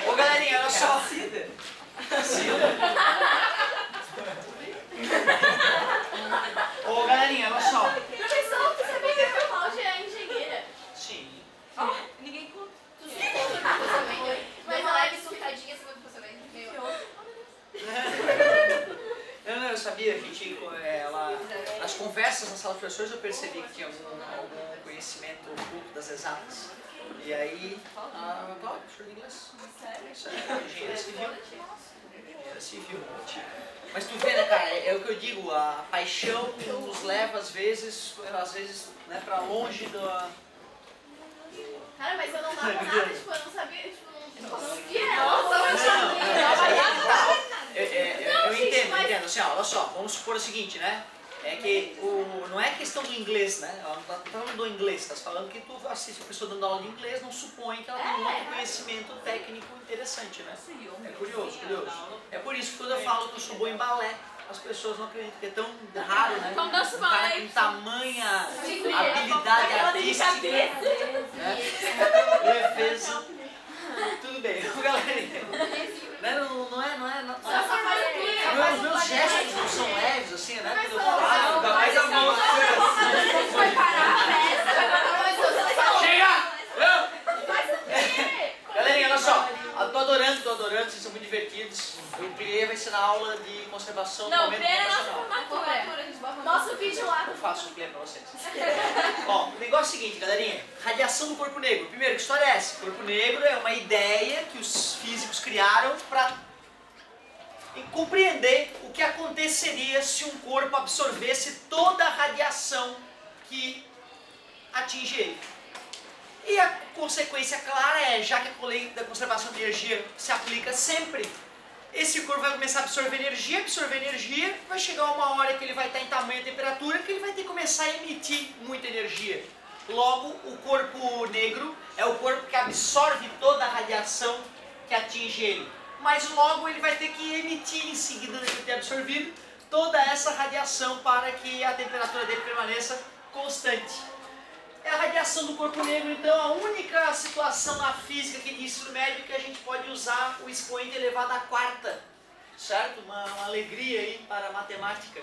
Ô galerinha, olha só. Ô galerinha, olha só. Professor, você sabia que a minha Cláudia é engenheira? Sim. Ninguém conta. Mas ela é surtadinha, você ficou sabendo? Não, eu sabia que nas conversas na sala de professores eu percebi que tinha algum conhecimento oculto das exatas. E aí, Cláudia, professor de inglês. Sério? Engenheira civil. Engenheira civil. Mas tu vê, né, cara, é o que eu digo, a paixão nos leva às vezes né, pra longe da... Cara, mas eu não dava nada, tipo, eu não sabia, tipo, não via Eu entendo, assim, ó, olha só, vamos supor o seguinte, né? É que não é questão do inglês, né? Ela não tá falando do inglês, tá falando que tu assiste a pessoa dando aula de inglês, não supõe que ela tem muito conhecimento técnico interessante, né? É curioso. É por isso que quando eu falo que eu sou bom em balé, as pessoas não acreditam, que é tão raro, né? Então dança um cara balé. com tamanha habilidade artística, né? Leveza. Tudo bem, galerinha. Não é. Os meus gestos não são leves, assim, né? Quando eu falo, Ainda mais a mão. Vai parar a festa. Chega! Galerinha, olha só. Eu tô adorando, vocês são muito divertidos. O Priê vai ser na aula de conservação do Não, momento primeiro é nossa computacional. formatura. Nosso vídeo lá. Eu faço o Priê pra vocês. Bom, o negócio é o seguinte, galerinha. Radiação do corpo negro. Primeiro, que história é essa? O corpo negro é uma ideia que os físicos criaram para compreender o que aconteceria se um corpo absorvesse toda a radiação que atinge ele. E a consequência clara é, já que a lei da conservação de energia se aplica sempre, esse corpo vai começar a absorver energia, vai chegar uma hora que ele vai estar em tamanho e temperatura que ele vai ter que começar a emitir muita energia. Logo, o corpo negro é o corpo que absorve toda a radiação que atinge ele. Mas logo ele vai ter que emitir em seguida de ter absorvido toda essa radiação para que a temperatura dele permaneça constante. É a radiação do corpo negro, então, a única situação na física aqui de ensino médio que a gente pode usar o expoente elevado à quarta, certo? Uma alegria aí para a matemática.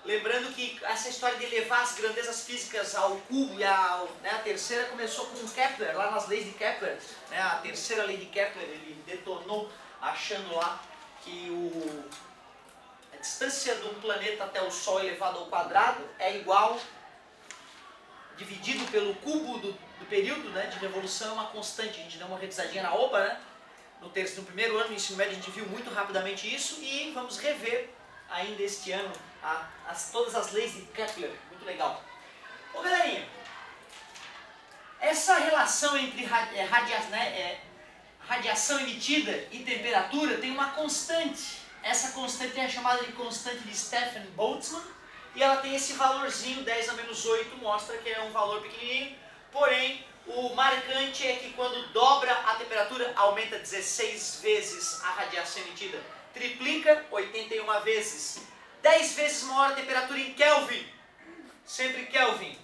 Lembrando que essa história de levar as grandezas físicas ao cubo e a terceira começou com Kepler, lá nas leis de Kepler. Né? A terceira lei de Kepler, ele detonou achando lá que a distância de um planeta até o Sol elevado ao quadrado é igual, dividido pelo cubo do período, né, de revolução, é uma constante. A gente deu uma revisadinha na OPA, né? No primeiro ano do ensino médio a gente viu muito rapidamente isso e vamos rever ainda este ano todas as leis de Kepler. Muito legal. Ô galerinha, essa relação entre radiação emitida e temperatura tem uma constante. Essa constante é chamada de constante de Stefan Boltzmann e ela tem esse valorzinho, 10 a menos 8, mostra que é um valor pequenininho, porém o marcante é que quando dobra a temperatura aumenta 16 vezes a radiação emitida, triplica 81 vezes, 10 vezes maior a temperatura em Kelvin, sempre Kelvin,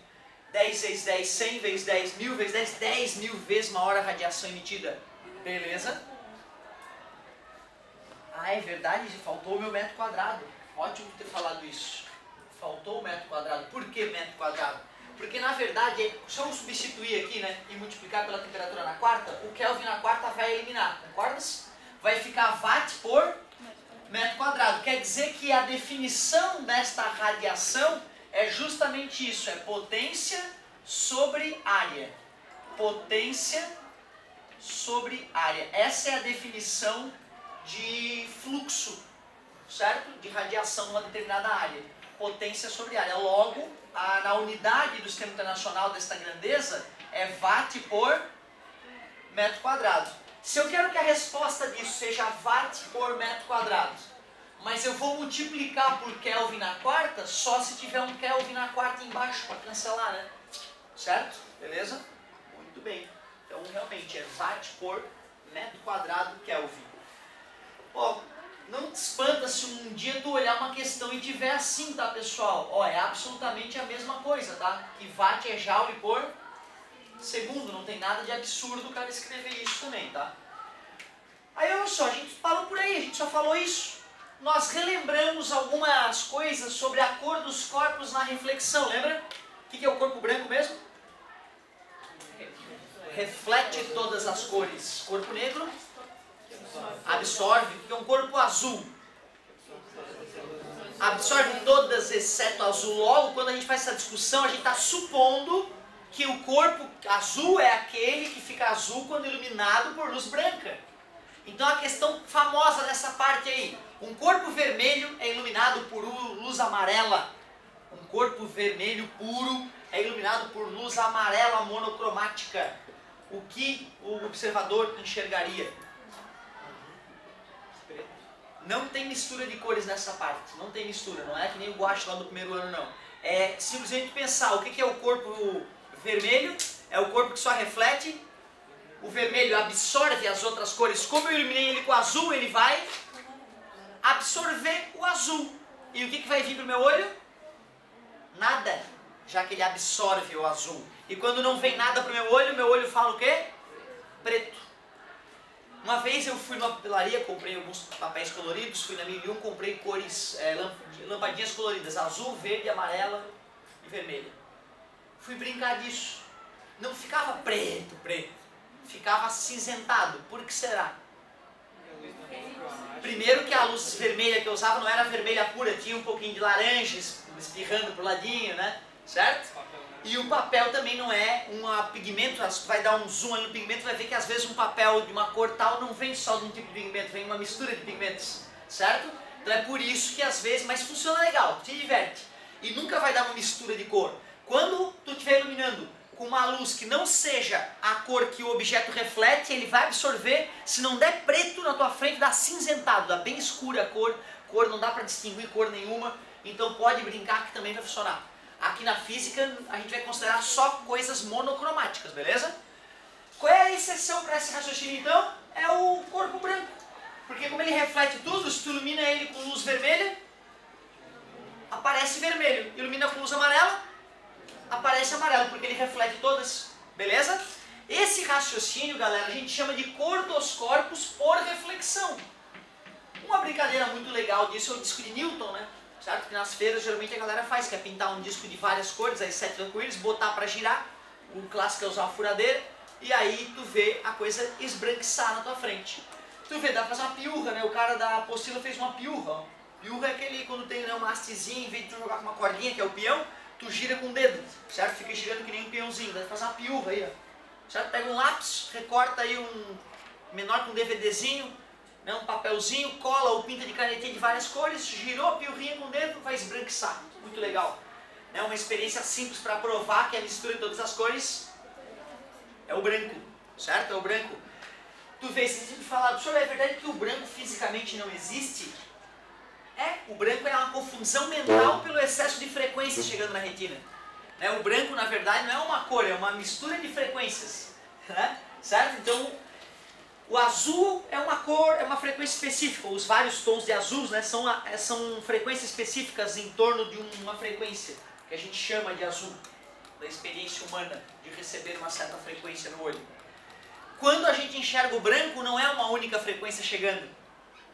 10 vezes 10, 100 vezes 10, 1000 vezes 10, 10 mil vezes maior a radiação emitida. Beleza? Ah, é verdade, faltou o meu metro quadrado. Ótimo ter falado isso. Faltou o metro quadrado. Por que metro quadrado? Porque na verdade, se eu substituir aqui, né, e multiplicar pela temperatura na quarta, o Kelvin na quarta vai eliminar, concordas? Vai ficar watt por metro quadrado. Quer dizer que a definição desta radiação é justamente isso, é potência sobre área. Potência sobre área. Essa é a definição de fluxo, certo? De radiação numa determinada área. Potência sobre área. Logo, na unidade do Sistema Internacional desta grandeza é watt por metro quadrado. Se eu quero que a resposta disso seja watt por metro quadrado, mas eu vou multiplicar por Kelvin na quarta, só se tiver um Kelvin na quarta embaixo para cancelar, né? Certo? Beleza? Muito bem. Então, realmente, é watt por metro quadrado Kelvin. Ó, não te espanta se um dia tu olhar uma questão e tiver assim, tá, pessoal? Ó, é absolutamente a mesma coisa, tá? Que watt é joule por segundo, não tem nada de absurdo o cara escrever isso também, tá? Aí olha só, a gente parou por aí, a gente só falou isso. Nós relembramos algumas coisas sobre a cor dos corpos na reflexão, lembra? O que é o corpo branco mesmo? Reflete todas as cores. Corpo negro absorve, que é um corpo azul. Absorve todas exceto azul. Logo, quando a gente faz essa discussão, a gente está supondo que o corpo azul é aquele que fica azul quando iluminado por luz branca. Então a questão famosa dessa parte aí, um corpo vermelho é iluminado por luz amarela. Um corpo vermelho puro é iluminado por luz amarela monocromática. O que o observador enxergaria? Não tem mistura de cores nessa parte, não tem mistura, não é que nem o guache lá do primeiro ano, não. É simplesmente pensar, o que é o corpo vermelho? É o corpo que só reflete, o vermelho absorve as outras cores. Como eu iluminei ele com azul, ele vai absorver o azul. E o que vai vir para o meu olho? Nada, já que ele absorve o azul. E quando não vem nada para o meu olho fala o quê? Preto. Uma vez eu fui numa papelaria, comprei alguns papéis coloridos, fui na 1001, comprei cores, lampadinhas coloridas, azul, verde, amarela e vermelha. Fui brincar disso. Não ficava preto, ficava acinzentado. Por que será? Primeiro que a luz vermelha que eu usava não era vermelha pura, tinha um pouquinho de laranja espirrando pro ladinho, né? Certo? E o papel também não é um pigmento, vai dar um zoom ali no pigmento, vai ver que às vezes um papel de uma cor tal não vem só de um tipo de pigmento, vem uma mistura de pigmentos, certo? Então é por isso que às vezes, mas funciona legal, te diverte. E nunca vai dar uma mistura de cor. Quando tu estiver iluminando com uma luz que não seja a cor que o objeto reflete, ele vai absorver. Se não der preto na tua frente, dá cinzentado, dá bem escura a cor não dá para distinguir cor nenhuma, então pode brincar que também vai funcionar. Aqui na física a gente vai considerar só coisas monocromáticas, beleza? Qual é a exceção para esse raciocínio então? É o corpo branco. Porque como ele reflete tudo, se tu ilumina ele com luz vermelha, aparece vermelho. Ilumina com luz amarela, aparece amarelo, porque ele reflete todas, beleza? Esse raciocínio, galera, a gente chama de cor dos corpos por reflexão. Uma brincadeira muito legal disso é o disco de Newton, né? Certo? Que nas feiras geralmente a galera faz, que é pintar um disco de várias cores, aí 7 arco-íris, botar para girar, o clássico é usar a furadeira, e aí tu vê a coisa esbranquiçar na tua frente. Tu vê, dá pra fazer uma piurra, né? O cara da apostila fez uma piurra, ó. Piurra é aquele, quando tem, né, uma hastezinha, em vez de tu jogar com uma cordinha, que é o peão, tu gira com o dedo, certo? Fica girando que nem um peãozinho, dá pra fazer uma piurra aí, ó. Certo? Pega um lápis, recorta aí um menor com um DVDzinho, né, um papelzinho, cola ou pinta de canetinha de várias cores, girou a piurrinha com o dedo, vai esbranquiçar. Muito legal. Né, uma experiência simples para provar que a mistura de todas as cores é o branco, certo? É o branco. Tu vê, se a gente falar, senhor, é verdade que o branco fisicamente não existe? O branco é uma confusão mental pelo excesso de frequências chegando na retina. Né, o branco, na verdade, não é uma cor, é uma mistura de frequências. Né, certo? Então, o azul é uma cor, é uma frequência específica. Os vários tons de azuis, né, são frequências específicas em torno de uma frequência, que a gente chama de azul, da experiência humana, de receber uma certa frequência no olho. Quando a gente enxerga o branco, não é uma única frequência chegando,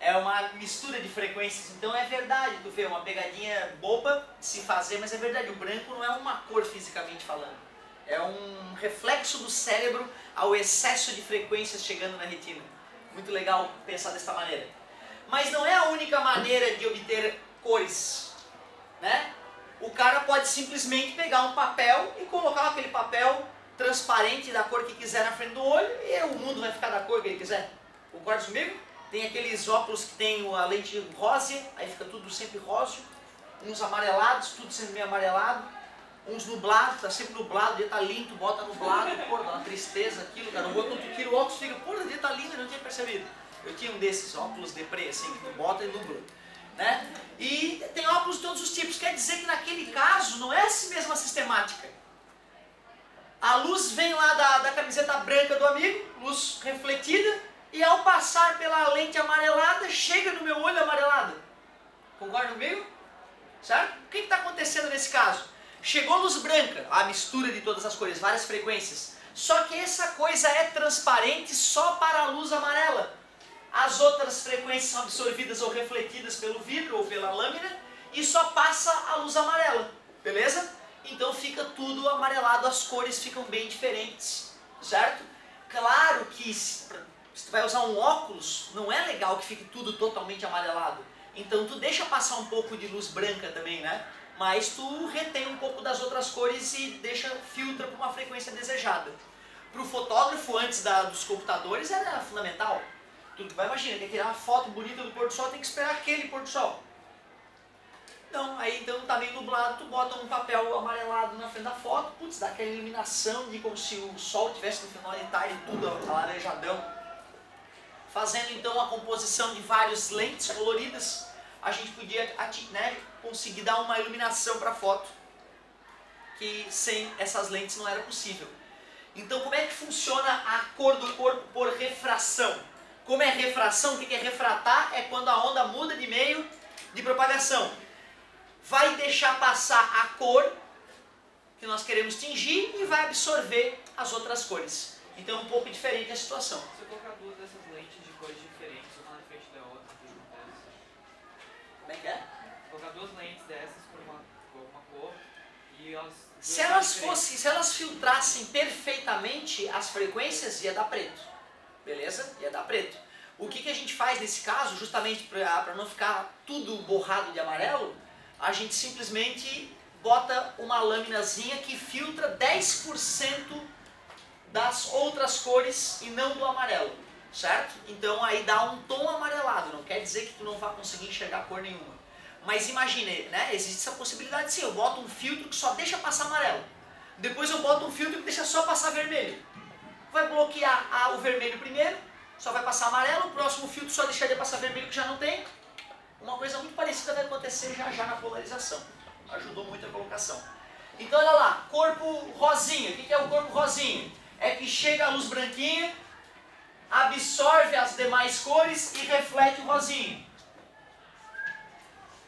é uma mistura de frequências. Então é verdade, tu vê, uma pegadinha boba de se fazer, mas é verdade, o branco não é uma cor fisicamente falando. É um reflexo do cérebro ao excesso de frequências chegando na retina. Muito legal pensar dessa maneira. Mas não é a única maneira de obter cores, né? O cara pode simplesmente pegar um papel e colocar aquele papel transparente da cor que quiser na frente do olho e o mundo vai ficar da cor que ele quiser. Concorda comigo? Tem aqueles óculos que tem a lente rósea, aí fica tudo sempre róseo. Uns amarelados, tudo sempre meio amarelado. Uns nublados, tá sempre nublado, o dia tá lindo, tu bota nublado, pô, dá uma tristeza aquilo, cara. Quando tu tira o óculos, fica, pô, o dia tá lindo, eu não tinha percebido. Eu tinha um desses óculos deprê, assim, que tu bota e nubla, né? E tem óculos de todos os tipos, quer dizer que naquele caso não é essa mesma sistemática. A luz vem lá da camiseta branca do amigo, luz refletida, e ao passar pela lente amarelada, chega no meu olho amarelado. Concorda comigo? Certo? O que está acontecendo nesse caso? Chegou luz branca, a mistura de todas as cores, várias frequências. Só que essa coisa é transparente só para a luz amarela. As outras frequências são absorvidas ou refletidas pelo vidro ou pela lâmina e só passa a luz amarela, beleza? Então fica tudo amarelado, as cores ficam bem diferentes, certo? Claro que se tu vai usar um óculos, não é legal que fique tudo totalmente amarelado. Então tu deixa passar um pouco de luz branca também, né? Mas tu retém um pouco das outras cores e filtra para uma frequência desejada. Para o fotógrafo, antes dos computadores, era fundamental. Tu vai imaginar, quer tirar uma foto bonita do pôr do sol, tem que esperar aquele pôr do sol. Não, aí então tá meio nublado, tu bota um papel amarelado na frente da foto, putz, dá aquela iluminação de como se o sol estivesse no final de tarde, tudo alaranjadão. Fazendo então a composição de várias lentes coloridas, a gente podia, né, conseguir dar uma iluminação para a foto, que sem essas lentes não era possível. Então como é que funciona a cor do corpo por refração? Como é refração? O que é refratar? É quando a onda muda de meio de propagação. Vai deixar passar a cor que nós queremos tingir e vai absorver as outras cores. Então é um pouco diferente a situação. Se eu colocar duas dessas lentes de cores diferentes, uma na frente da outra, o que acontece? Como é que é? Colocar duas lentes dessas por uma cor e elas... Se elas filtrassem perfeitamente as frequências, ia dar preto. Beleza? Ia dar preto. O que a gente faz nesse caso, justamente para não ficar tudo borrado de amarelo, a gente simplesmente bota uma laminazinha que filtra 10% das outras cores e não do amarelo, certo? Então aí dá um tom amarelado, não quer dizer que tu não vai conseguir enxergar cor nenhuma. Mas imagine, né? Existe essa possibilidade sim, eu boto um filtro que só deixa passar amarelo. Depois eu boto um filtro que deixa só passar vermelho. Vai bloquear o vermelho primeiro, só vai passar amarelo, o próximo filtro só deixaria passar vermelho que já não tem. Uma coisa muito parecida vai acontecer já na polarização. Ajudou muito a colocação. Então olha lá, corpo rosinha. O que é o corpo rosinha? É que chega a luz branquinha, absorve as demais cores e reflete o rosinha.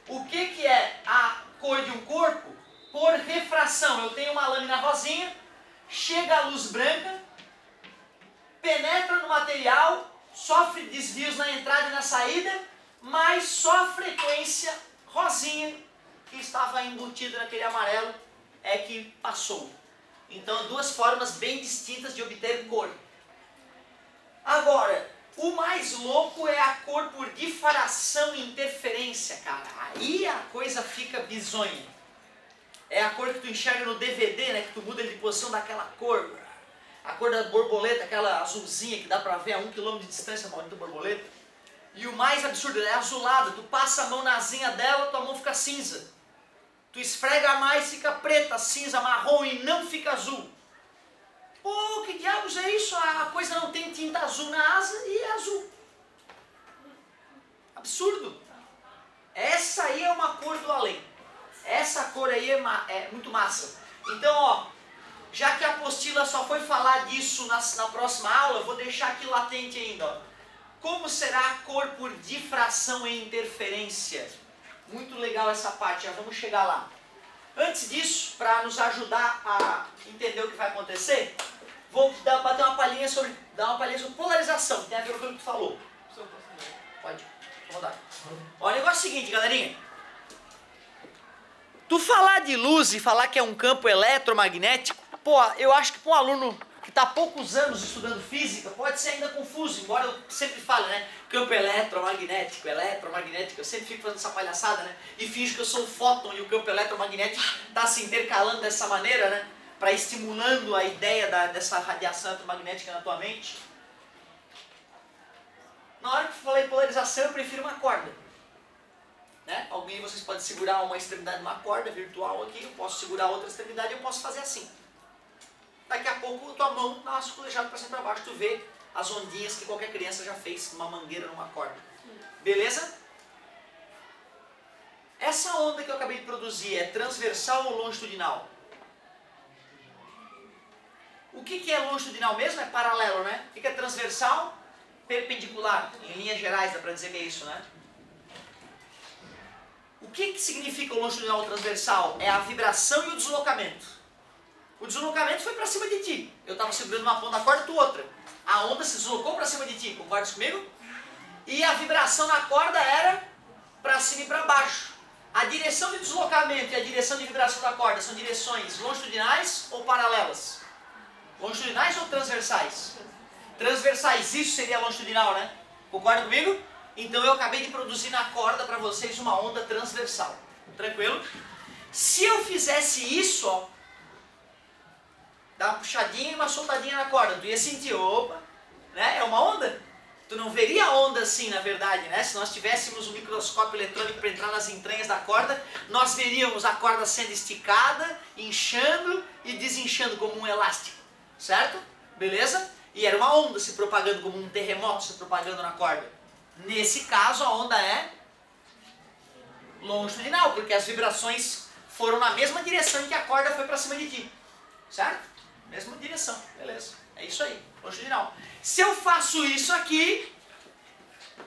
O que é a cor de um corpo? Por refração. Eu tenho uma lâmina rosinha, chega a luz branca, penetra no material, sofre desvios na entrada e na saída, mas só a frequência rosinha que estava embutida naquele amarelo é que passou. Então, duas formas bem distintas de obter cor. Agora, o mais louco é a cor por difração e interferência, cara. Aí a coisa fica bizonha. É a cor que tu enxerga no DVD, né? Que tu muda de posição daquela cor. A cor da borboleta, aquela azulzinha que dá pra ver a 1 km de distância, a maldita borboleta. E o mais absurdo, ela é azulada. Tu passa a mão na asinha dela, tua mão fica cinza. Tu esfrega mais, fica preta, cinza, marrom e não fica azul. Pô, que diabos é isso? A coisa não tem tinta azul na asa e é azul. Absurdo. Essa aí é uma cor do além. Essa cor aí é muito massa. Então, ó, já que a apostila só foi falar disso na próxima aula, eu vou deixar aqui latente ainda, ó. Como será a cor por difração e interferência? Muito legal essa parte, já vamos chegar lá. Antes disso, para nos ajudar a entender o que vai acontecer, vou bater uma palhinha sobre, dar uma palhinha sobre polarização, que tem a ver com o que tu falou. Pode, vamos dar. Ó, o negócio é o seguinte, galerinha. Tu falar de luz e falar que é um campo eletromagnético, pô, eu acho que para um aluno que está há poucos anos estudando física, pode ser ainda confuso, embora eu sempre fale, né? Campo eletromagnético, eu sempre fico fazendo essa palhaçada, né? E finjo que eu sou um fóton e o campo eletromagnético está se intercalando dessa maneira, né? Para estimulando a ideia dessa radiação eletromagnética na tua mente. Na hora que eu falei polarização, eu prefiro uma corda. Né? Alguém de vocês pode segurar uma extremidade de uma corda virtual aqui, eu posso segurar a outra extremidade e eu posso fazer assim. Daqui a pouco tua mão dá uma suculejada para cima e para baixo, tu vê as ondinhas que qualquer criança já fez numa mangueira, numa corda. Beleza? Essa onda que eu acabei de produzir é transversal ou longitudinal? O que é longitudinal mesmo? É paralelo, né? O que é transversal? Perpendicular. Em linhas gerais dá para dizer que é isso, né? O que significa o longitudinal ou transversal? É a vibração e o deslocamento. O deslocamento foi para cima de ti. Eu estava segurando uma ponta da corda, tu outra. A onda se deslocou para cima de ti, concordas comigo? E a vibração na corda era para cima e para baixo. A direção de deslocamento e a direção de vibração da corda são direções longitudinais ou paralelas? Longitudinais ou transversais? Transversais, isso seria longitudinal, né? Concorda comigo? Então eu acabei de produzir na corda para vocês uma onda transversal. Tranquilo? Se eu fizesse isso, ó, dar uma puxadinha e uma soltadinha na corda, tu ia sentir, opa, né? É uma onda. Tu não veria a onda assim, na verdade, né? Se nós tivéssemos um microscópio eletrônico para entrar nas entranhas da corda, nós veríamos a corda sendo esticada, inchando e desinchando como um elástico, certo? Beleza? E era uma onda se propagando como um terremoto se propagando na corda. Nesse caso, a onda é longitudinal, porque as vibrações foram na mesma direção em que a corda foi para cima de ti, certo? Mesma direção, beleza. É isso aí, longitudinal. Se eu faço isso aqui,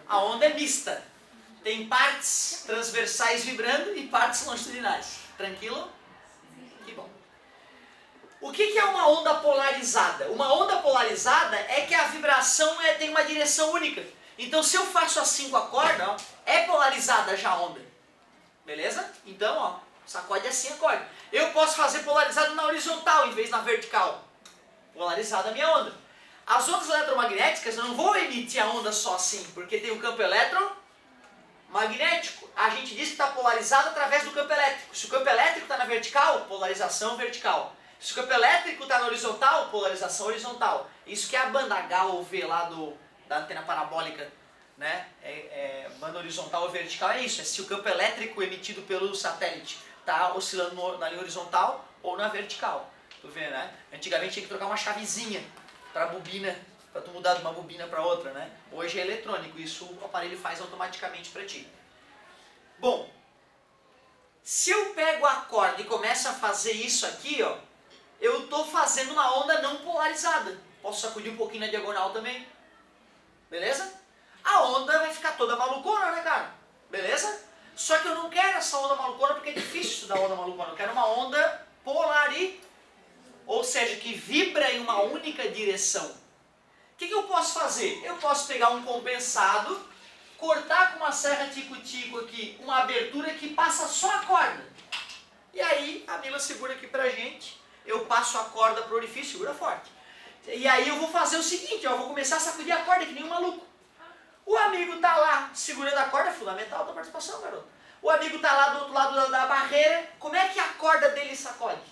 a onda é mista. Tem partes transversais vibrando e partes longitudinais. Tranquilo? Que bom. O que é uma onda polarizada? Uma onda polarizada é que a vibração tem uma direção única. Então se eu faço assim com a corda, ó, é polarizada já a onda. Beleza? Então, ó, sacode assim a corda. Eu posso fazer polarizado na horizontal em vez na vertical. Polarizada a minha onda. As ondas eletromagnéticas, eu não vou emitir a onda só assim, porque tem o campo eletromagnético. A gente diz que está polarizado através do campo elétrico. Se o campo elétrico está na vertical, polarização vertical. Se o campo elétrico está na horizontal, polarização horizontal. Isso que é a banda H ou V lá da antena parabólica, né? Banda horizontal ou vertical é isso. É se o campo elétrico emitido pelo satélite está oscilando na linha horizontal ou na vertical. Tu vê, né? Antigamente tinha que trocar uma chavezinha para bobina, para tu mudar de uma bobina para outra, né? Hoje é eletrônico, isso o aparelho faz automaticamente para ti. Bom, se eu pego a corda e começo a fazer isso aqui, ó, eu estou fazendo uma onda não polarizada. Posso sacudir um pouquinho na diagonal também. Beleza? A onda vai ficar toda malucona, né, cara? Beleza? Só que eu não quero essa onda malucona porque é difícil estudar onda malucona. Eu quero uma onda polarizada. Ou seja, que vibra em uma única direção. O que eu posso fazer? Eu posso pegar um compensado, cortar com uma serra tico-tico aqui uma abertura que passa só a corda. E aí a Mila segura aqui pra gente, eu passo a corda pro orifício, segura forte. E aí eu vou fazer o seguinte, ó, eu vou começar a sacudir a corda que nem um maluco. O amigo tá lá segurando a corda, é fundamental a tua participação, garoto. O amigo tá lá do outro lado da barreira, como é que a corda dele sacode?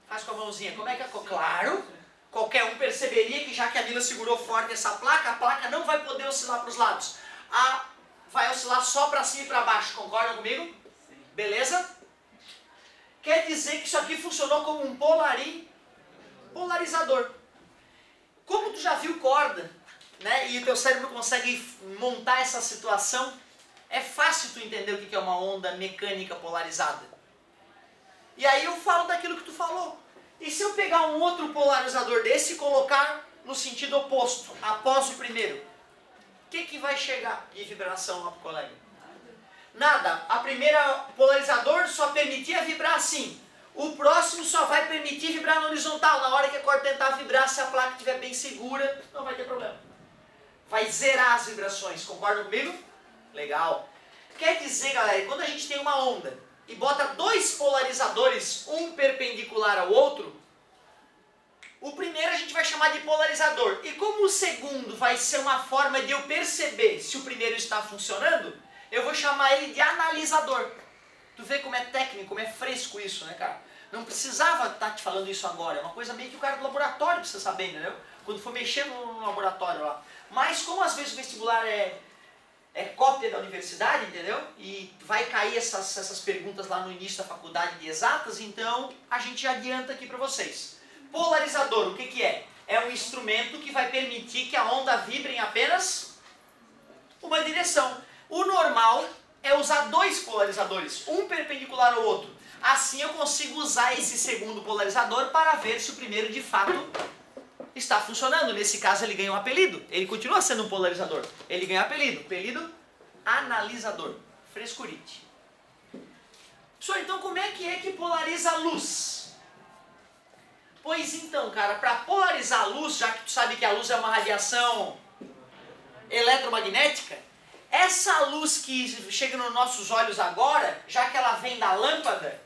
Faz com a mãozinha, como é que é? Claro, qualquer um perceberia que já que a Mila segurou forte essa placa, a placa não vai poder oscilar para os lados. Vai oscilar só para cima e para baixo, concordam comigo? Sim. Beleza? Quer dizer que isso aqui funcionou como um polarizador. Como tu já viu corda, né, e o teu cérebro consegue montar essa situação, é fácil tu entender o que é uma onda mecânica polarizada. E aí eu falo daquilo que tu falou. E se eu pegar um outro polarizador desse e colocar no sentido oposto, após o primeiro, o que vai chegar de vibração lá pro colega? Nada. A primeira polarizador só permitia vibrar assim. O próximo só vai permitir vibrar na horizontal. Na hora que a corda tentar vibrar, se a placa estiver bem segura, não vai ter problema. Vai zerar as vibrações. Concordam comigo? Legal. Quer dizer, galera, quando a gente tem uma onda e bota dois polarizadores, um perpendicular ao outro, o primeiro a gente vai chamar de polarizador. E como o segundo vai ser uma forma de eu perceber se o primeiro está funcionando, eu vou chamar ele de analisador. Tu vê como é técnico, como é fresco isso, né, cara? Não precisava estar te falando isso agora, é uma coisa meio que o cara do laboratório precisa saber, entendeu? Quando for mexer no laboratório lá. Mas como às vezes o vestibular é cópia da universidade, entendeu? E vai cair essas perguntas lá no início da faculdade de exatas, então a gente já adianta aqui para vocês. Polarizador, o que é? É um instrumento que vai permitir que a onda vibre em apenas uma direção. O normal é usar dois polarizadores, um perpendicular ao outro. Assim eu consigo usar esse segundo polarizador para ver se o primeiro de fato está funcionando. Nesse caso ele ganha um apelido. Ele continua sendo um polarizador. Ele ganha apelido. Apelido analisador. Frescurite. Pessoal, então como é que polariza a luz? Pois então, cara, para polarizar a luz, já que tu sabe que a luz é uma radiação eletromagnética, essa luz que chega nos nossos olhos agora, já que ela vem da lâmpada,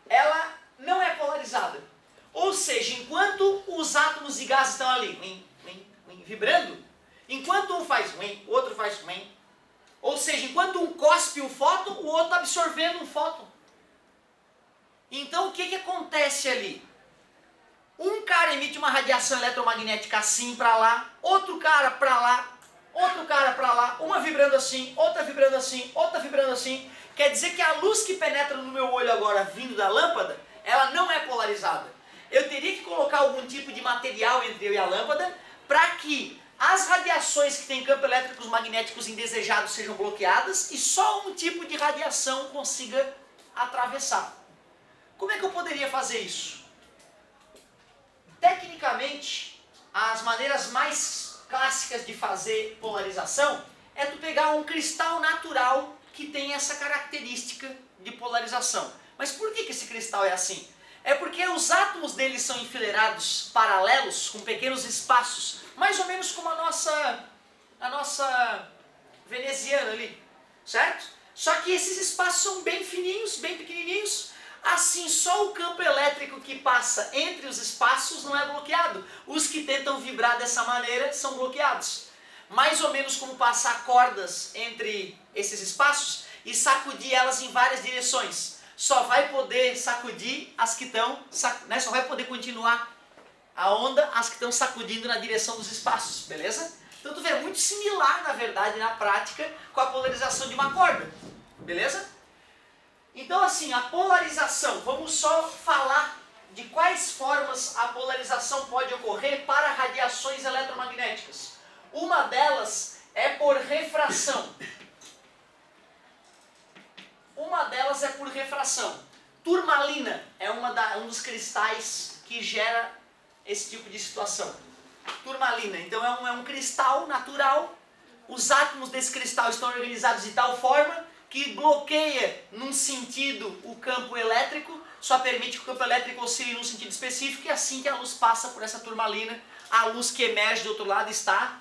ela não é polarizada. Ou seja, enquanto os átomos de gás estão ali vibrando, enquanto um faz o outro faz ou seja, enquanto um cospe o fóton, o outro está absorvendo um fóton. Então o que acontece ali? Um cara emite uma radiação eletromagnética assim para lá, outro cara para lá, outro cara para lá, uma vibrando assim, outra vibrando assim, outra vibrando assim. Quer dizer que a luz que penetra no meu olho agora vindo da lâmpada, ela não é polarizada. Eu teria que colocar algum tipo de material entre eu e a lâmpada para que as radiações que têm campos elétricos magnéticos indesejados sejam bloqueadas e só um tipo de radiação consiga atravessar. Como é que eu poderia fazer isso? Tecnicamente, as maneiras mais clássicas de fazer polarização é tu pegar um cristal natural que tem essa característica de polarização. Mas por que esse cristal é assim? É porque os átomos dele são enfileirados paralelos, com pequenos espaços, mais ou menos como a nossa veneziana ali, certo? Só que esses espaços são bem fininhos, bem pequenininhos, assim só o campo elétrico que passa entre os espaços não é bloqueado. Os que tentam vibrar dessa maneira são bloqueados. Mais ou menos como passar cordas entre esses espaços e sacudir elas em várias direções. Só vai poder sacudir as que estão, né? Só vai poder continuar a onda as que estão sacudindo na direção dos espaços, beleza? Então tu vê, é muito similar, na verdade, na prática, com a polarização de uma corda, beleza? Então assim, a polarização, vamos só falar de quais formas a polarização pode ocorrer para radiações eletromagnéticas. Uma delas é por refração. Turmalina é um dos cristais que gera esse tipo de situação. Turmalina, então é um cristal natural, os átomos desse cristal estão organizados de tal forma que bloqueia num sentido o campo elétrico, só permite que o campo elétrico oscile num sentido específico e assim que a luz passa por essa turmalina, a luz que emerge do outro lado está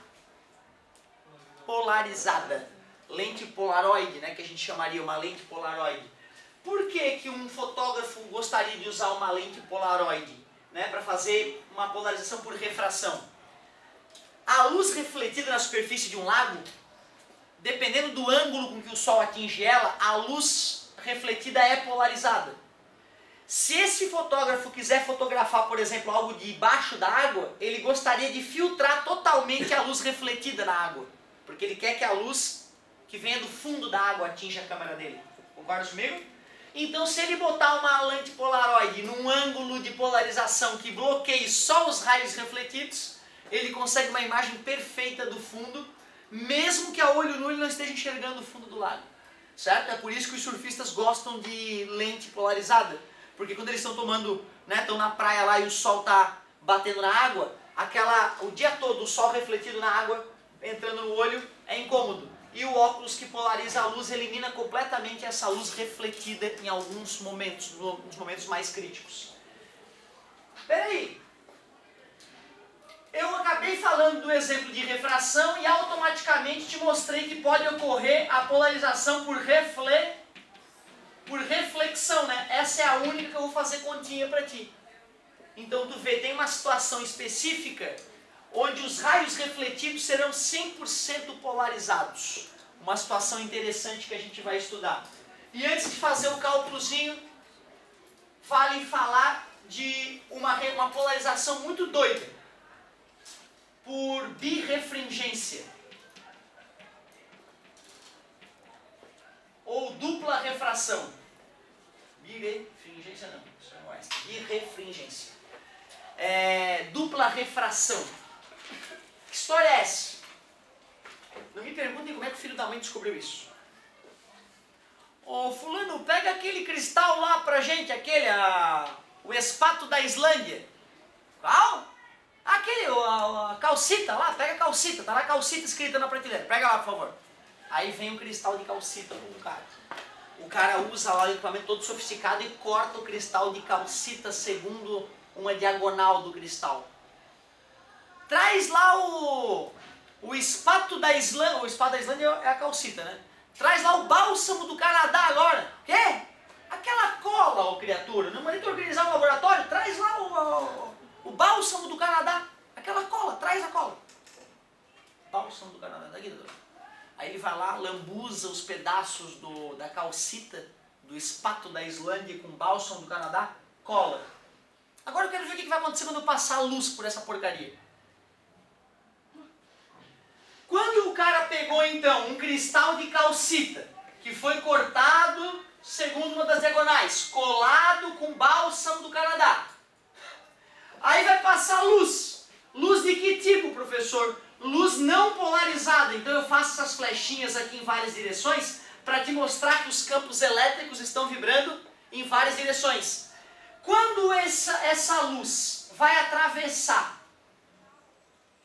polarizada. Lente polaroide, né, que a gente chamaria uma lente polaroide. Por que um fotógrafo gostaria de usar uma lente polaroide, né, para fazer uma polarização por refração? A luz refletida na superfície de um lago, dependendo do ângulo com que o sol atinge ela, a luz refletida é polarizada. Se esse fotógrafo quiser fotografar, por exemplo, algo debaixo da água, ele gostaria de filtrar totalmente a luz refletida na água, porque ele quer que a luz que venha do fundo da água atinja a câmera dele. Concorda comigo? Então, se ele botar uma lente polaroide num ângulo de polarização que bloqueie só os raios refletidos, ele consegue uma imagem perfeita do fundo, mesmo que a olho nu ele não esteja enxergando o fundo do lago. Certo? É por isso que os surfistas gostam de lente polarizada. Porque quando eles estão tomando, né, estão na praia lá e o sol está batendo na água, o dia todo o sol refletido na água, entrando no olho, é incômodo. E o óculos que polariza a luz elimina completamente essa luz refletida em alguns momentos, nos momentos mais críticos. Peraí, eu acabei falando do exemplo de refração e automaticamente te mostrei que pode ocorrer a polarização por reflexão, né? Essa é a única que eu vou fazer continha para ti. Então tu vê, tem uma situação específica onde os raios refletidos serão 100% polarizados. Uma situação interessante que a gente vai estudar. E antes de fazer o cálculozinho, vale falar de uma polarização muito doida, por birefringência, ou dupla refração. Birefringência não, isso não é. Birefringência. Dupla refração. Que história é essa? Não me perguntem como é que o filho da mãe descobriu isso. Ô fulano, pega aquele cristal lá pra gente, o espato da Islândia. Qual? A calcita lá, pega a calcita, tá lá a calcita escrita na prateleira, pega lá por favor. Aí vem um cristal de calcita com o cara. O cara usa lá o equipamento todo sofisticado e corta o cristal de calcita segundo uma diagonal do cristal. Traz lá o espato da Islândia, o espato da Islândia é a calcita, né? Traz lá o bálsamo do Canadá agora. Quê? Aquela cola, ó criatura. No momento de organizar o laboratório, traz lá o bálsamo do Canadá. Aquela cola, traz a cola. Bálsamo do Canadá, daqui, doutor. Aí ele vai lá, lambuza os pedaços da calcita, do espato da Islândia com bálsamo do Canadá, cola. Agora eu quero ver o que vai acontecer quando eu passar a luz por essa porcaria. Quando o cara pegou então um cristal de calcita, que foi cortado segundo uma das diagonais, colado com bálsamo do Canadá, aí vai passar luz. Luz de que tipo, professor? Luz não polarizada. Então eu faço essas flechinhas aqui em várias direções para te mostrar que os campos elétricos estão vibrando em várias direções. Quando essa luz vai atravessar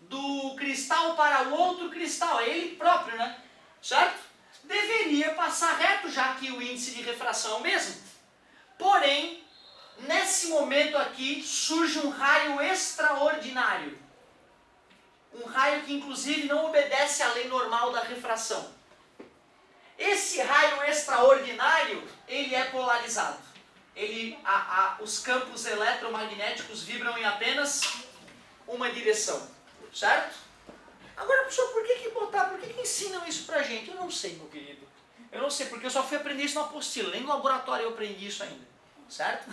do cristal para o outro cristal, é ele próprio, né? Certo? Deveria passar reto, já que o índice de refração é o mesmo. Porém, nesse momento aqui, surge um raio extraordinário. Um raio que inclusive não obedece à lei normal da refração. Esse raio extraordinário, ele é polarizado. Os campos eletromagnéticos vibram em apenas uma direção. Certo? Agora, professor, por que ensinam isso pra gente? Eu não sei, meu querido. Eu não sei, porque eu só fui aprender isso na apostila. Nem no laboratório eu aprendi isso ainda. Certo?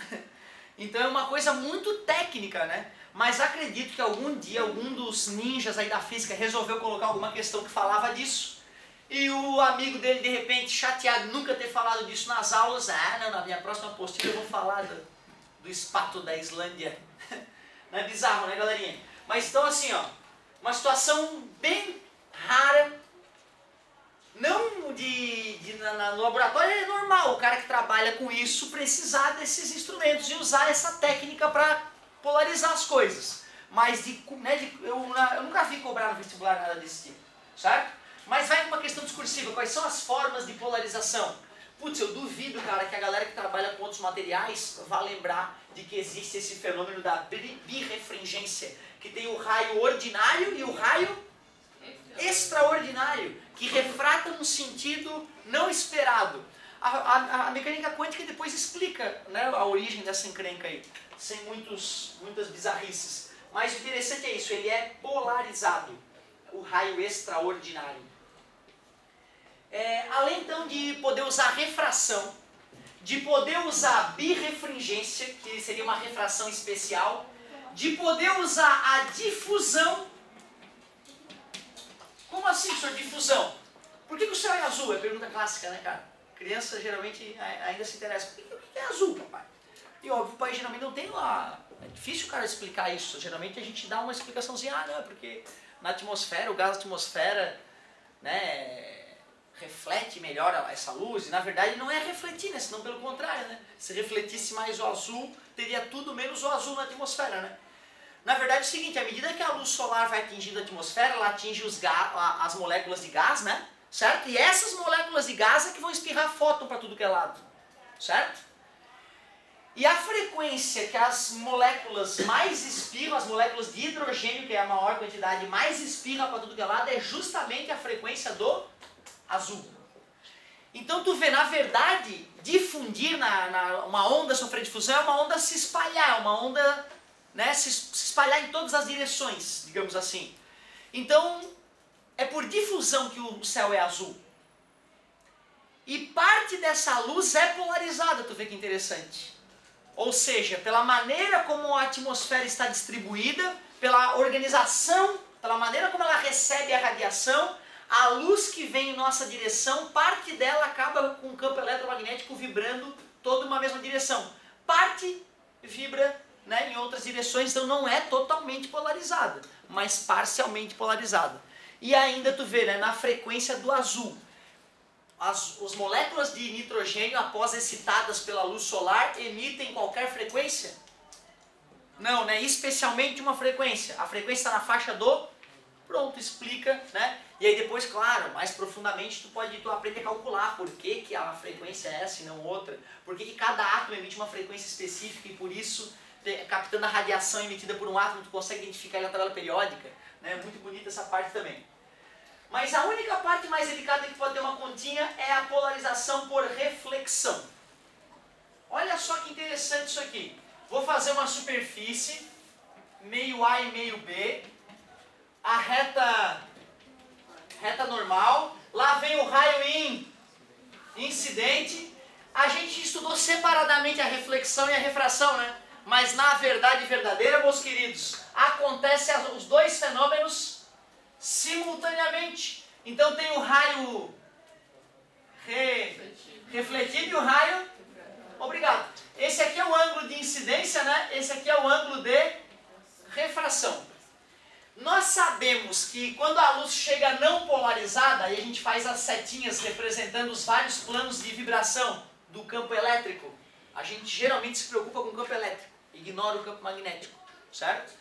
Então é uma coisa muito técnica, né? Mas acredito que algum dia algum dos ninjas aí da física resolveu colocar alguma questão que falava disso. E o amigo dele, de repente, chateado, nunca ter falado disso nas aulas. Não, na minha próxima apostila eu vou falar do espato da Islândia. Não é bizarro, né, galerinha? Mas então assim, ó, uma situação bem rara, não no laboratório é normal o cara que trabalha com isso precisar desses instrumentos e usar essa técnica para polarizar as coisas. Mas eu nunca vi cobrar no vestibular nada desse tipo, certo? Mas vai com uma questão discursiva, quais são as formas de polarização? Putz, eu duvido, cara, que a galera que trabalha com outros materiais vá lembrar de que existe esse fenômeno da birefringência, que tem o raio ordinário e o raio extraordinário, que refrata num sentido não esperado. A mecânica quântica depois explica, né, a origem dessa encrenca aí, sem muitas bizarrices. Mas o interessante é isso, ele é polarizado, o raio extraordinário. Além então de poder usar refração, de poder usar birefringência, que seria uma refração especial, de poder usar a difusão. Como assim, senhor, difusão? Por que o céu é azul? É pergunta clássica, né, cara? Criança geralmente ainda se interessa. Por que é azul, papai? E óbvio, o pai geralmente não tem lá. É difícil o cara explicar isso. Geralmente a gente dá uma explicaçãozinha, não, é porque na atmosfera, o gás da atmosfera, né, reflete melhor essa luz. E na verdade não é refletir, né? Senão pelo contrário, né? Se refletisse mais o azul, teria tudo menos o azul na atmosfera, né? Na verdade é o seguinte, à medida que a luz solar vai atingindo a atmosfera, ela atinge as moléculas de gás, né? Certo? E essas moléculas de gás é que vão espirrar fóton para tudo que é lado. Certo? E a frequência que as moléculas mais espirram, as moléculas de hidrogênio, que é a maior quantidade, mais espirra para tudo que é lado, é justamente a frequência do azul. Então tu vê, na verdade, difundir, uma onda sofrer difusão é uma onda se espalhar, uma onda, né, se espalhar em todas as direções, digamos assim. Então, é por difusão que o céu é azul. E parte dessa luz é polarizada, tu vê que interessante. Ou seja, pela maneira como a atmosfera está distribuída, pela organização, pela maneira como ela recebe a radiação, a luz que vem em nossa direção, parte dela acaba com o campo eletromagnético vibrando toda uma mesma direção. Parte vibra, né, em outras direções, então não é totalmente polarizada, mas parcialmente polarizada. E ainda tu vê, né, na frequência do azul. As moléculas de nitrogênio, após excitadas pela luz solar, emitem qualquer frequência? Não, né? Especialmente uma frequência. A frequência está na faixa do... Pronto, explica, né? E aí depois, claro, mais profundamente, tu aprende a calcular por que, que a frequência é essa e não outra. Por que, que cada átomo emite uma frequência específica e por isso captando a radiação emitida por um átomo, tu consegue identificar ele na tabela periódica. Né? Muito bonita essa parte também. Mas a única parte mais delicada que pode ter uma continha é a polarização por reflexão. Olha só que interessante isso aqui. Vou fazer uma superfície, meio A e meio B, a reta normal, lá vem o raio incidente. A gente estudou separadamente a reflexão e a refração, né? Mas na verdade verdadeira, meus queridos, acontecem os dois fenômenos simultaneamente. Então tem o raio refletido e o raio... Obrigado. Esse aqui é o ângulo de incidência, né? Esse aqui é o ângulo de refração. Nós sabemos que quando a luz chega não polarizada, aí a gente faz as setinhas representando os vários planos de vibração do campo elétrico. A gente geralmente se preocupa com o campo elétrico, ignora o campo magnético, certo?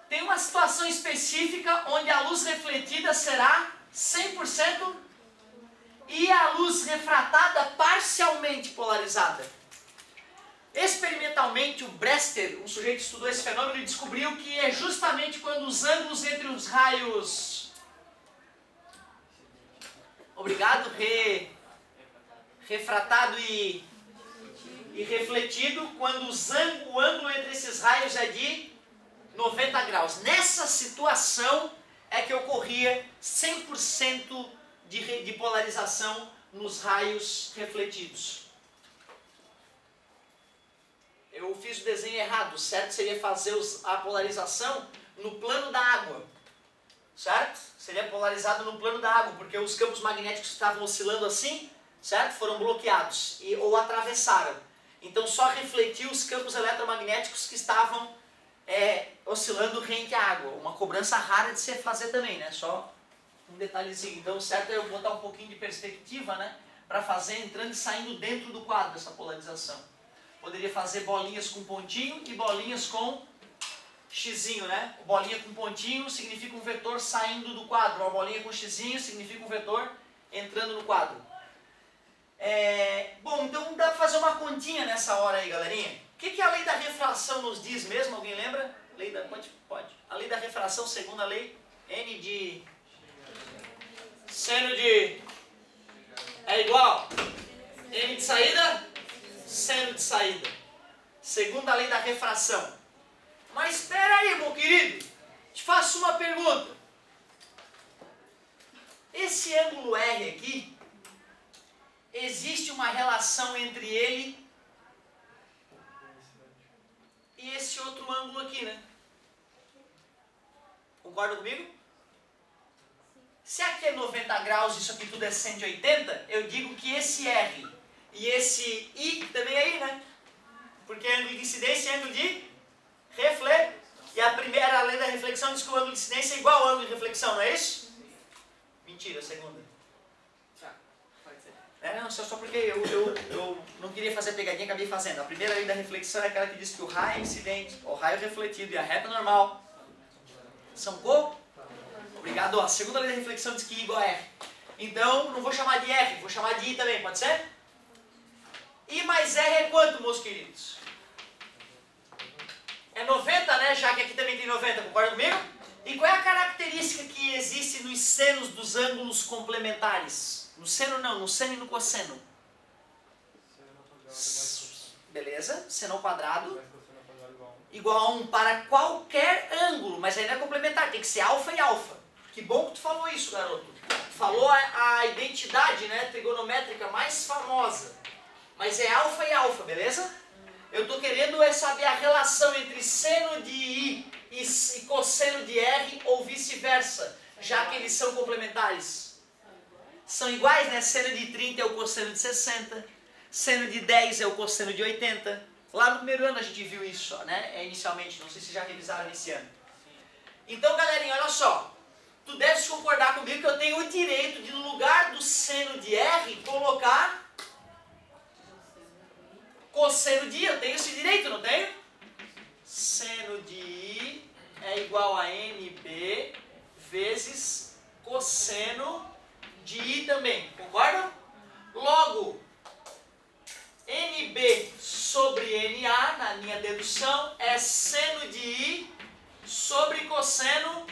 Tem uma situação específica onde a luz refletida será 100% e a luz refratada parcialmente polarizada. Experimentalmente, o Brester, um sujeito que estudou esse fenômeno, descobriu que é justamente quando os ângulos entre os raios... Obrigado, refratado e refletido, quando o ângulo entre esses raios é de 90 graus. Nessa situação é que ocorria 100% de polarização nos raios refletidos. Eu fiz o desenho errado, o certo seria fazer a polarização no plano da água, certo? Seria polarizado no plano da água, porque os campos magnéticos que estavam oscilando assim, certo? Foram bloqueados ou atravessaram. Então só refletiu os campos eletromagnéticos que estavam oscilando rente à água. Uma cobrança rara de se fazer também, né? Só um detalhezinho. Então o certo é eu botar um pouquinho de perspectiva, né? Para fazer entrando e saindo dentro do quadro essa polarização. Poderia fazer bolinhas com pontinho e bolinhas com xizinho, né? Bolinha com pontinho significa um vetor saindo do quadro. A bolinha com xizinho significa um vetor entrando no quadro. Bom, então dá para fazer uma continha nessa hora aí, galerinha. O que a lei da refração nos diz mesmo? Alguém lembra? Pode. A lei da refração, segundo a lei, N de seno de é igual N de saída, seno de saída. Segundo a lei da refração. Mas espera aí, meu querido. Te faço uma pergunta. Esse ângulo R aqui, existe uma relação entre ele e esse outro ângulo aqui, né? Concorda comigo? Se aqui é 90 graus e isso aqui tudo é 180, eu digo que esse R e esse I também é I, né? Porque é ângulo de incidência e ângulo de reflexão. E a primeira lei da reflexão diz que o ângulo de incidência é igual ao ângulo de reflexão, não é isso? Mentira, a segunda. Pode ser. Não, só porque eu não queria fazer pegadinha, acabei fazendo. A primeira lei da reflexão é aquela que diz que o raio incidente, o raio refletido e a reta normal são Obrigado. A segunda lei da reflexão diz que I igual a R. Então, não vou chamar de R, vou chamar de I também, pode ser? I mais R é quanto, meus queridos? É 90, né? Já que aqui também tem 90, concorda comigo? E qual é a característica que existe nos senos dos ângulos complementares? No seno não, no seno e no cosseno. Beleza? Seno ao quadrado igual a 1 para qualquer ângulo, mas aí não é complementar, tem que ser alfa e alfa. Que bom que tu falou isso, garoto. Tu falou a identidade, né, trigonométrica mais famosa. Mas é alfa e alfa, beleza? Eu estou querendo saber a relação entre seno de I e cosseno de R ou vice-versa, já que eles são complementares. São iguais, né? Seno de 30 é o cosseno de 60, seno de 10 é o cosseno de 80. Lá no primeiro ano a gente viu isso, né? Inicialmente, não sei se já revisaram esse ano. Então, galerinha, olha só. Tu deves concordar comigo que eu tenho o direito de, no lugar do seno de R, colocar cosseno de I. Eu tenho esse direito, não tenho? Seno de I é igual a NB vezes cosseno de I também. Concorda? Logo, NB sobre NA, na minha dedução, é seno de I sobre cosseno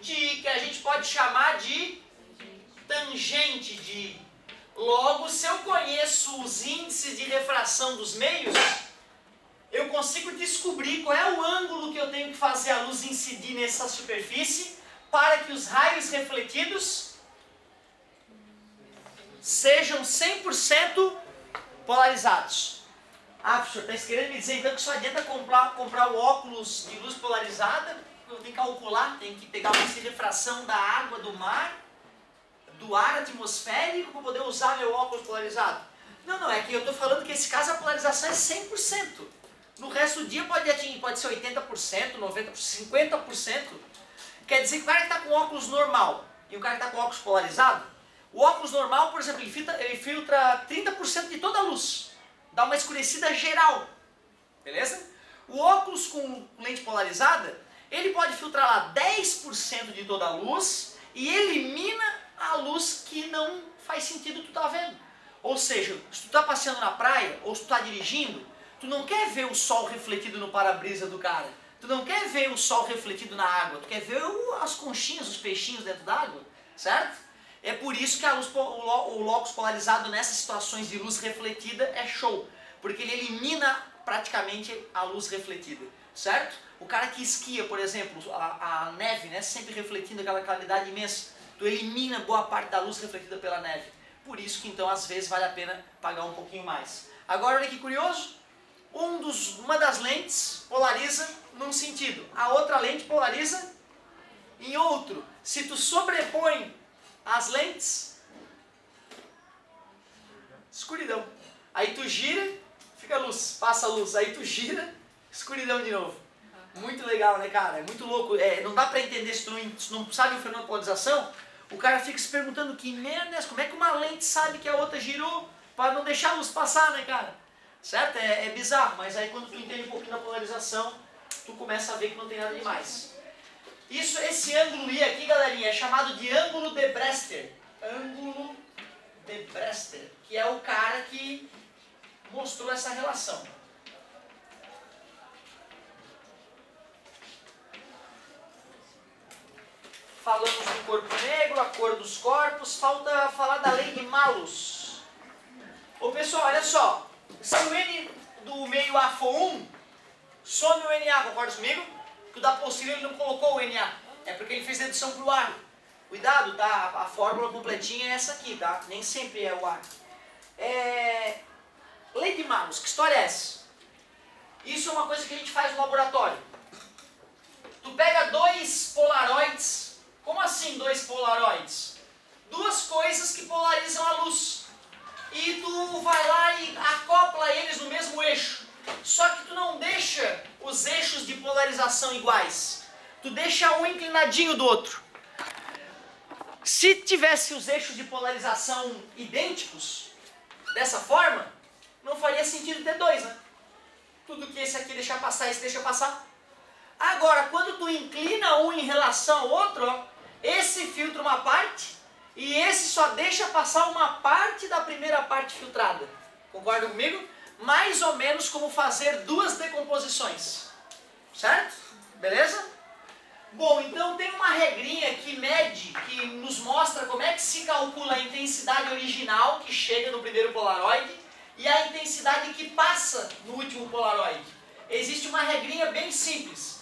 de I, que a gente pode chamar de tangente de I. Logo, se eu conheço os índices de refração dos meios, eu consigo descobrir qual é o ângulo que eu tenho que fazer a luz incidir nessa superfície para que os raios refletidos sejam 100% polarizados. Ah, professor, está querendo me dizer então que só adianta comprar o óculos de luz polarizada? Eu tenho que calcular, tenho que pegar o índice de refração da água, do mar, do ar atmosférico para poder usar meu óculos polarizado. Não, é que eu estou falando que nesse caso a polarização é 100%. No resto do dia pode ser 80%, 90%, 50%. Quer dizer que o cara que está com óculos normal e o cara que está com óculos polarizado, o óculos normal, por exemplo, ele filtra 30% de toda a luz. Dá uma escurecida geral. Beleza? O óculos com lente polarizada, ele pode filtrar lá 10% de toda a luz e elimina a luz que não faz sentido tu tá vendo. Ou seja, se tu tá passeando na praia ou se tu tá dirigindo, tu não quer ver o sol refletido no para-brisa do cara. Tu não quer ver o sol refletido na água. Tu quer ver as conchinhas, os peixinhos dentro d'água. Certo? É por isso que o locus polarizado nessas situações de luz refletida é show. Porque ele elimina praticamente a luz refletida. Certo? O cara que esquia, por exemplo, a neve, né, sempre refletindo aquela claridade imensa. Tu elimina boa parte da luz refletida pela neve. Por isso que então às vezes vale a pena pagar um pouquinho mais. Agora olha que curioso. Uma das lentes polariza num sentido. A outra lente polariza em outro. Se tu sobrepõe as lentes, escuridão. Aí tu gira, fica luz, passa luz. Aí tu gira, escuridão de novo. Muito legal, né, cara? É muito louco. Não dá pra entender se tu não sabe o fenômeno de polarização. O cara fica se perguntando que merda é essa? Como é que uma lente sabe que a outra girou para não deixar a luz passar, né, cara? Certo? É bizarro, mas aí quando tu entende um pouquinho da polarização, tu começa a ver que não tem nada demais. Esse ângulo I aqui, galerinha, é chamado de ângulo de Brewster. Ângulo de Brewster, que é o cara que mostrou essa relação. Falamos do corpo negro, a cor dos corpos, falta falar da lei de Malus. Ô pessoal, olha só. Se o N do meio A for 1, some o NA, concorda comigo? Que o da apostila ele não colocou o NA. É porque ele fez dedução para o ar. Cuidado, tá? A fórmula completinha é essa aqui, tá? Nem sempre é o ar. Lei de Malus, que história é essa? Isso é uma coisa que a gente faz no laboratório. Tu pega dois polaroids. Como assim dois polaroids? Duas coisas que polarizam a luz. E tu vai lá e acopla eles no mesmo eixo. Só que tu não deixa os eixos de polarização iguais. Tu deixa um inclinadinho do outro. Se tivesse os eixos de polarização idênticos, dessa forma, não faria sentido ter dois, né? Tudo que esse aqui deixa passar, esse deixa passar. Agora, quando tu inclina um em relação ao outro, ó, esse filtra uma parte e esse só deixa passar uma parte da primeira parte filtrada. Concorda comigo? Mais ou menos como fazer duas decomposições. Certo? Beleza? Bom, então tem uma regrinha que mede, que nos mostra como é que se calcula a intensidade original que chega no primeiro polaroid e a intensidade que passa no último polaroid. Existe uma regrinha bem simples.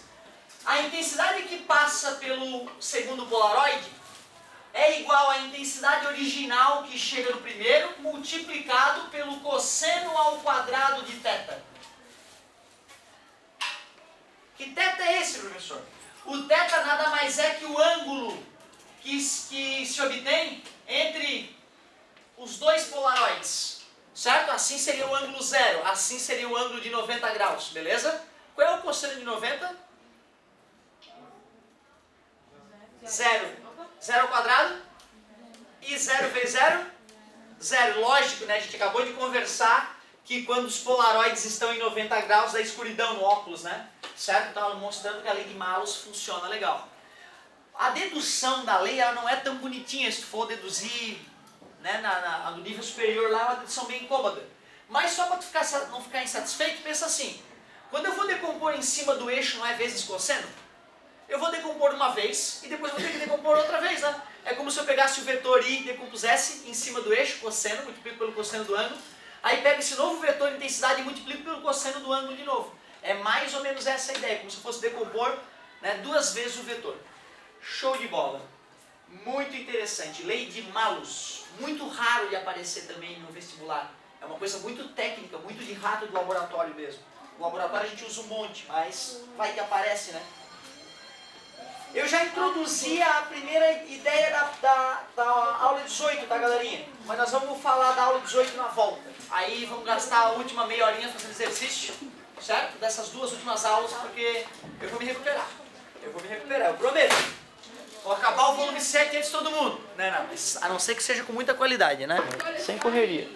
A intensidade que passa pelo segundo polaroid é igual à intensidade original que chega no primeiro, multiplicado pelo cosseno ao quadrado de θ. Que θ é esse, professor? O θ nada mais é que o ângulo que se obtém entre os dois polaroides. Certo? Assim seria o ângulo zero, assim seria o ângulo de 90 graus, beleza? Qual é o cosseno de 90? Zero. Zero ao quadrado? E zero vezes zero? Zero. Lógico, né? A gente acabou de conversar que quando os polaroides estão em 90 graus, dá escuridão no óculos, né? Certo? Então, mostrando que a lei de Malus funciona legal. A dedução da lei, ela não é tão bonitinha se tu for deduzir, né, no nível superior lá, é uma dedução bem incômoda. Mas só para tu não ficar insatisfeito, pensa assim. Quando eu vou decompor em cima do eixo, não é vezes cosseno? Eu vou decompor uma vez e depois vou ter que decompor outra vez, né? É como se eu pegasse o vetor I e decompusesse em cima do eixo, cosseno, multiplico pelo cosseno do ângulo. Aí pego esse novo vetor de intensidade e multiplico pelo cosseno do ângulo de novo. É mais ou menos essa a ideia, como se fosse decompor, né, 2 vezes o vetor. Show de bola. Muito interessante. Lei de Malus. Muito raro de aparecer também no vestibular. É uma coisa muito técnica, muito de rato do laboratório mesmo. No laboratório a gente usa um monte, mas vai que aparece, né? Eu já introduzi a primeira ideia da aula 18, tá, galerinha? Mas nós vamos falar da aula 18 na volta. Aí vamos gastar a última meia horinha fazendo exercício, certo? Dessas 2 últimas aulas, porque eu vou me recuperar. Eu prometo. Vou acabar o volume 7 antes de todo mundo. Não, mas a não ser que seja com muita qualidade, né? Sem correria.